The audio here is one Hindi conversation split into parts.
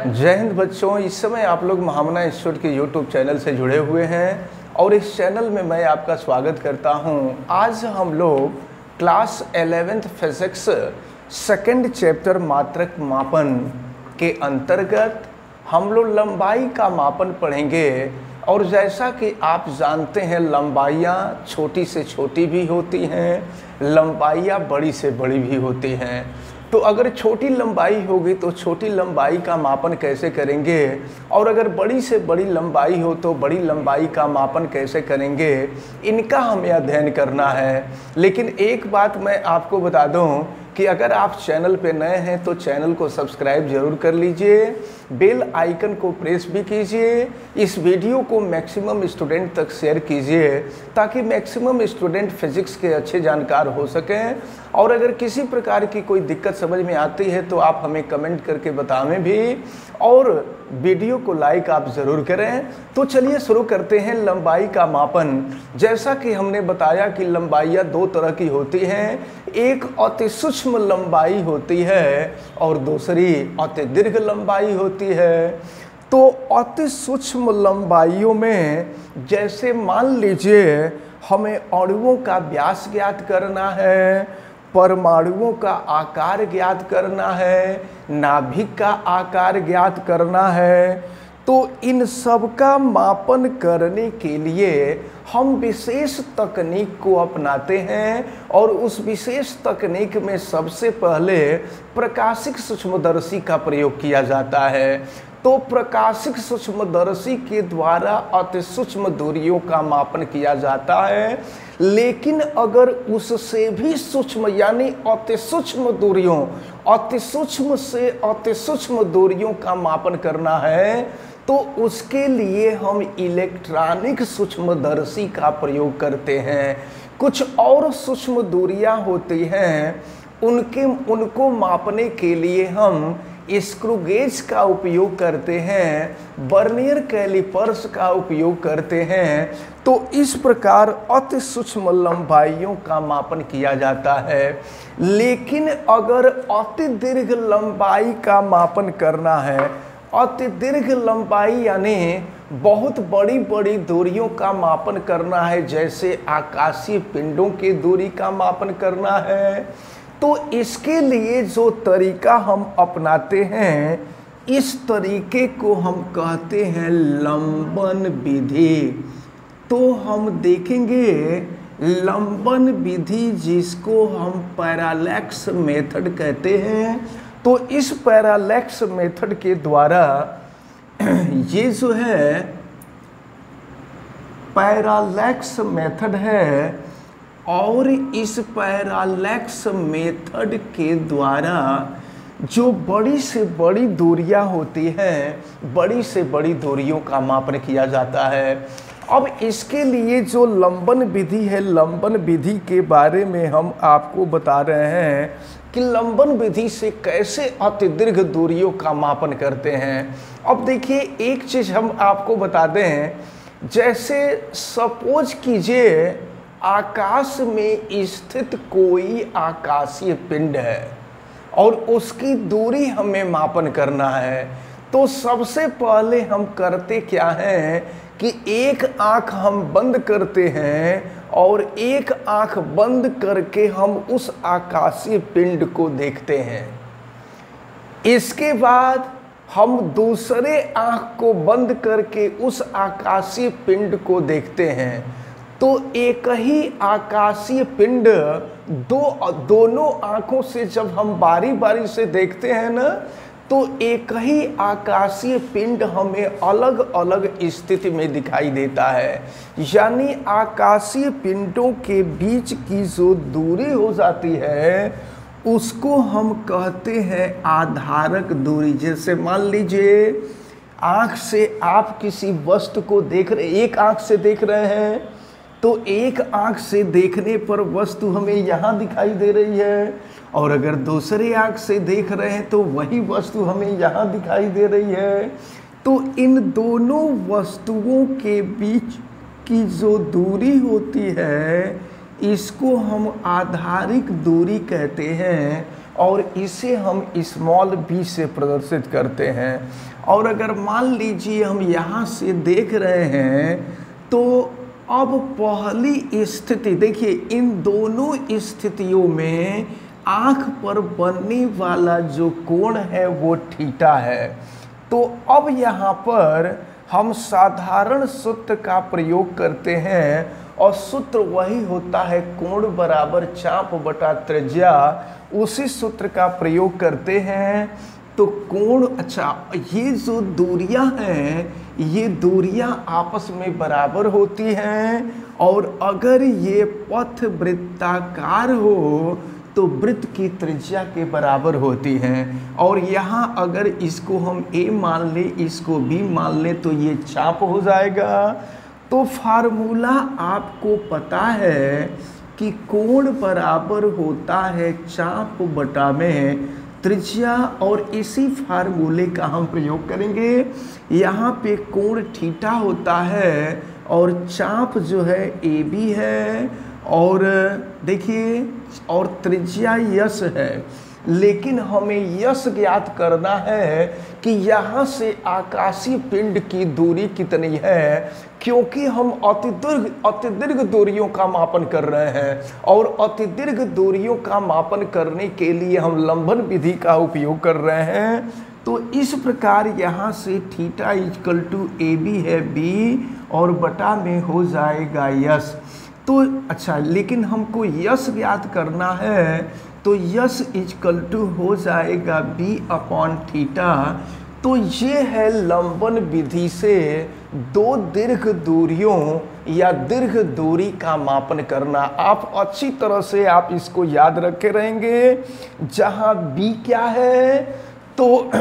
जय हिंद बच्चों। इस समय आप लोग महामना इंस्टीट्यूट के यूट्यूब चैनल से जुड़े हुए हैं और इस चैनल में मैं आपका स्वागत करता हूं। आज हम लोग class 11th physics second chapter मात्रक मापन के अंतर्गत हम लोग लंबाई का मापन पढ़ेंगे। और जैसा कि आप जानते हैं, लंबाइयाँ छोटी से छोटी भी होती हैं, लंबाइयाँ बड़ी से बड़ी भी होती हैं। तो अगर छोटी लंबाई होगी तो छोटी लंबाई का मापन कैसे करेंगे, और अगर बड़ी से बड़ी लंबाई हो तो बड़ी लंबाई का मापन कैसे करेंगे, इनका हमें अध्ययन करना है। लेकिन एक बात मैं आपको बता दूं कि अगर आप चैनल पे नए हैं तो चैनल को सब्सक्राइब जरूर कर लीजिए, बेल आइकन को प्रेस भी कीजिए, इस वीडियो को मैक्सिमम स्टूडेंट तक शेयर कीजिए ताकि मैक्सिमम स्टूडेंट फिजिक्स के अच्छे जानकार हो सकें। और अगर किसी प्रकार की कोई दिक्कत समझ में आती है तो आप हमें कमेंट करके बताएं भी, और वीडियो को लाइक आप ज़रूर करें। तो चलिए शुरू करते हैं लंबाई का मापन। जैसा कि हमने बताया कि लंबाइयाँ दो तरह की होती हैं, एक अति सूक्ष्म लंबाई होती है और दूसरी अति दीर्घ लंबाई होती है। तो अति सूक्ष्म लंबाइयों में जैसे मान लीजिए हमें अणुओं का व्यास ज्ञात करना है, परमाणुओं का आकार ज्ञात करना है, नाभिक का आकार ज्ञात करना है, तो इन सब का मापन करने के लिए हम विशेष तकनीक को अपनाते हैं। और उस विशेष तकनीक में सबसे पहले प्रकाशिक सूक्ष्मदर्शी का प्रयोग किया जाता है। तो प्रकाशिक सूक्ष्मदर्शी के द्वारा अति सूक्ष्म दूरियों का मापन किया जाता है। लेकिन अगर उससे भी सूक्ष्म यानी अति सूक्ष्म दूरियों, अति सूक्ष्म से अति सूक्ष्म दूरियों का मापन करना है तो उसके लिए हम इलेक्ट्रॉनिक सूक्ष्मदर्शी का प्रयोग करते हैं। कुछ और सूक्ष्म दूरियां होती हैं, उनको मापने के लिए हम स्क्रू गेज का उपयोग करते हैं, वर्नियर कैलिपर्स का उपयोग करते हैं। तो इस प्रकार अति सूक्ष्म लंबाइयों का मापन किया जाता है। लेकिन अगर अति दीर्घ लंबाई का मापन करना है, अति दीर्घ लंबाई यानी बहुत बड़ी बड़ी दूरियों का मापन करना है, जैसे आकाशीय पिंडों की दूरी का मापन करना है, तो इसके लिए जो तरीका हम अपनाते हैं, इस तरीके को हम कहते हैं लंबन विधि। तो हम देखेंगे लंबन विधि, जिसको हम पैरालैक्स मेथड कहते हैं। तो इस पैरालैक्स मेथड के द्वारा ये जो है पैरालैक्स मेथड है, और इस पैरालैक्स मेथड के द्वारा जो बड़ी से बड़ी दूरियां होती हैं, बड़ी से बड़ी दूरियों का मापन किया जाता है। अब इसके लिए जो लंबन विधि है, लंबन विधि के बारे में हम आपको बता रहे हैं कि लंबन विधि से कैसे अति दीर्घ दूरियों का मापन करते हैं। अब देखिए एक चीज़ हम आपको बता दें, जैसे सपोज कीजिए आकाश में स्थित कोई आकाशीय पिंड है और उसकी दूरी हमें मापन करना है। तो सबसे पहले हम करते क्या हैं कि एक आँख हम बंद करते हैं और एक आँख बंद करके हम उस आकाशीय पिंड को देखते हैं। इसके बाद हम दूसरे आँख को बंद करके उस आकाशीय पिंड को देखते हैं। तो एक ही आकाशीय पिंड दोनों आँखों से जब हम बारी बारी से देखते हैं ना, तो एक ही आकाशीय पिंड हमें अलग अलग स्थिति में दिखाई देता है। यानी आकाशीय पिंडों के बीच की जो दूरी हो जाती है उसको हम कहते हैं आधारक दूरी। जैसे मान लीजिए आँख से आप किसी वस्तु को देख रहे, एक आँख से देख रहे हैं, तो एक आँख से देखने पर वस्तु हमें यहाँ दिखाई दे रही है, और अगर दूसरे आँख से देख रहे हैं तो वही वस्तु हमें यहाँ दिखाई दे रही है। तो इन दोनों वस्तुओं के बीच की जो दूरी होती है, इसको हम आधारिक दूरी कहते हैं। और इसे हम स्मॉल b से प्रदर्शित करते हैं। और अगर मान लीजिए हम यहाँ से देख रहे हैं तो अब पहली स्थिति देखिए, इन दोनों स्थितियों में आँख पर बनने वाला जो कोण है वो थीटा है। तो अब यहाँ पर हम साधारण सूत्र का प्रयोग करते हैं और सूत्र वही होता है कोण बराबर चाप बटा त्रिज्या। उसी सूत्र का प्रयोग करते हैं तो कोण, अच्छा ये जो दूरियां हैं ये दूरियां आपस में बराबर होती हैं, और अगर ये पथ वृत्ताकार हो तो वृत्त की त्रिज्या के बराबर होती हैं। और यहाँ अगर इसको हम a मान लें, इसको b मान लें तो ये चाप हो जाएगा। तो फार्मूला आपको पता है कि कोण बराबर होता है चाप बटा में त्रिज्या, और इसी फार्मूले का हम प्रयोग करेंगे। यहाँ पे कोण थीटा होता है और चाप जो है AB है, और देखिए और त्रिज्या यश है। लेकिन हमें यश ज्ञात करना है कि यहाँ से आकाशीय पिंड की दूरी कितनी है, क्योंकि हम अतिदीर्घ दूरियों का मापन कर रहे हैं, और अतिदीर्घ दूरियों का मापन करने के लिए हम लंबन विधि का उपयोग कर रहे हैं। तो इस प्रकार यहाँ से थीटा इक्वल टू AB है B, और बटा में हो जाएगा यश। तो अच्छा, लेकिन हमको यश ज्ञात करना है तो यश इक्वल टू हो जाएगा B अपॉन थीटा। तो ये है लंबन विधि से दो दीर्घ दूरियों या दीर्घ दूरी का मापन करना। आप अच्छी तरह से आप इसको याद रखे रहेंगे। जहाँ B क्या है तो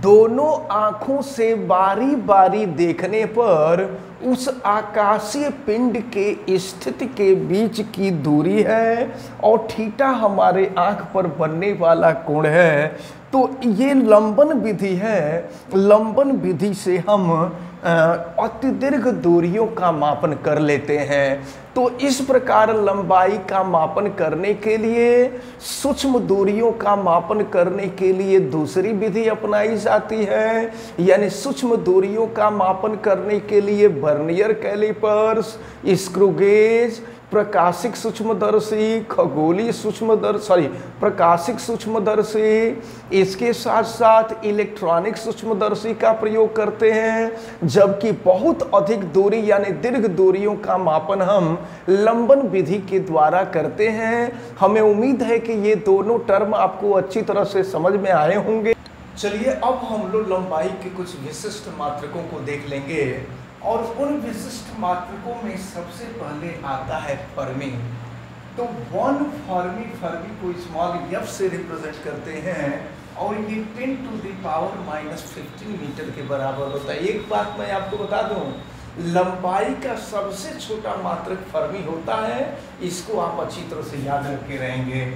दोनों आँखों से बारी बारी देखने पर उस आकाशीय पिंड के स्थिति के बीच की दूरी है, और थीटा हमारे आँख पर बनने वाला कोण है। तो ये लंबन विधि है। लंबन विधि से हम अतिदीर्घ दूरियों का मापन कर लेते हैं। तो इस प्रकार लंबाई का मापन करने के लिए, सूक्ष्म दूरियों का मापन करने के लिए दूसरी विधि अपनाई जाती है, यानी सूक्ष्म दूरियों का मापन करने के लिए वर्नियर कैलिपर्स, स्क्रू गेज, प्रकाशिक सूक्ष्मदर्शी, खगोलीय प्रकाशिक सूक्ष्मदर्शी, इसके साथ साथ इलेक्ट्रॉनिक सूक्ष्मदर्शी का प्रयोग करते हैं। जबकि बहुत अधिक दूरी यानी दीर्घ दूरियों का मापन हम लंबन विधि के द्वारा करते हैं। हमें उम्मीद है कि ये दोनों टर्म आपको अच्छी तरह से समझ में आए होंगे। चलिए अब हम लोग लंबाई के कुछ विशिष्ट मात्रकों को देख लेंगे, और उन विशिष्ट मात्रकों में सबसे पहले आता है फर्मी। तो 1 फर्मी को स्मॉल f से रिप्रेजेंट करते हैं, और ये 10 टू द पावर -15 मीटर के बराबर होता है। एक बात मैं आपको बता दूं, लंबाई का सबसे छोटा मात्रक फर्मी होता है। इसको आप अच्छी तरह से याद रखे रहेंगे।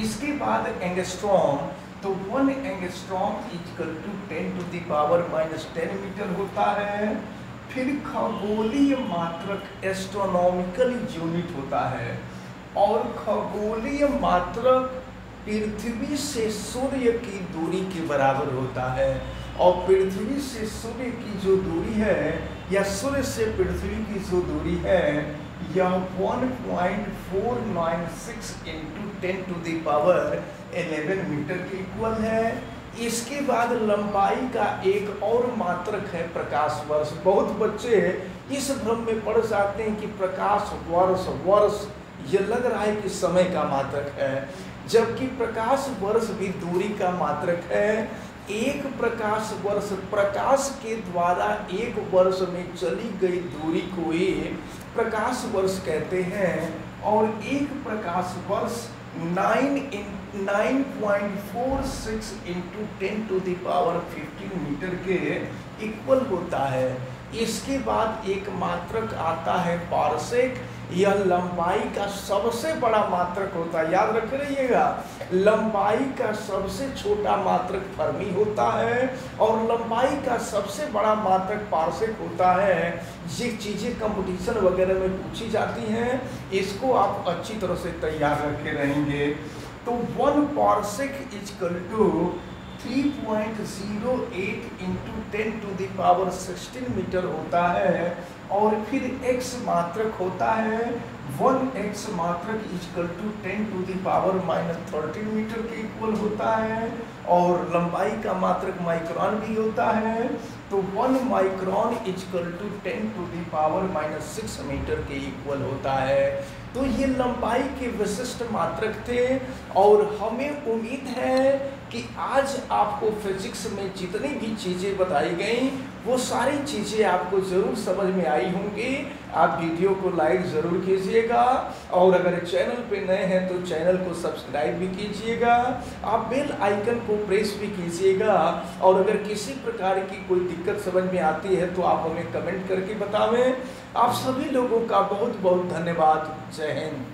इसके बाद एंगस्ट्रॉम, तो 1 angstrom equal to 10 to the power -10 metre होता है। फिर खगोलीय मात्रक एस्ट्रोनॉमिकल यूनिट होता है, और खगोलीय मात्रक पृथ्वी से सूर्य की दूरी के बराबर होता है। और पृथ्वी से सूर्य की जो दूरी है या सूर्य से पृथ्वी की जो दूरी है यह 1.496 into 10 to the power 11 metre के इक्वल है। इसके बाद लंबाई का एक और मात्रक है प्रकाश वर्ष। बहुत बच्चे इस भ्रम में पड़ जाते हैं कि प्रकाश वर्ष ये लग रहा है कि समय का मात्रक है, जबकि प्रकाश वर्ष भी दूरी का मात्रक है। एक प्रकाश वर्ष, प्रकाश के द्वारा एक वर्ष में चली गई दूरी को ही प्रकाश वर्ष कहते हैं, और एक प्रकाश वर्ष 9.46 into 10 to the power 15 metre के इक्वल होता है। इसके बाद एक मात्रक आता है पारसेक। यह लंबाई का सबसे बड़ा मात्रक होता है, याद रख रहिएगा। लंबाई का सबसे छोटा मात्रक फर्मी होता है और लंबाई का सबसे बड़ा मात्रक पारसेक होता है। ये चीज़ें कंपटीशन वगैरह में पूछी जाती हैं, इसको आप अच्छी तरह से तैयार रखे रहेंगे। तो 1 parsec equal to 3.08 into 10⁻16 metre होता है। और फिर x मात्रक होता है 1x मात्रक इक्वल टू 10⁻13 मीटर के इक्वल होता है। और लंबाई का मात्रक माइक्रोन भी होता है, तो 1 माइक्रोन इक्वल टू 10⁻6 मीटर के इक्वल होता है। तो ये लंबाई के विशिष्ट मात्रक थे। और हमें उम्मीद है कि आज आपको फिजिक्स में जितनी भी चीज़ें बताई गई वो सारी चीज़ें आपको ज़रूर समझ में आई होंगी। आप वीडियो को लाइक ज़रूर कीजिएगा, और अगर चैनल पे नए हैं तो चैनल को सब्सक्राइब भी कीजिएगा। आप बेल आइकन को प्रेस भी कीजिएगा। और अगर किसी प्रकार की कोई दिक्कत समझ में आती है तो आप हमें कमेंट करके बतावें। आप सभी लोगों का बहुत बहुत धन्यवाद। जय हिंद।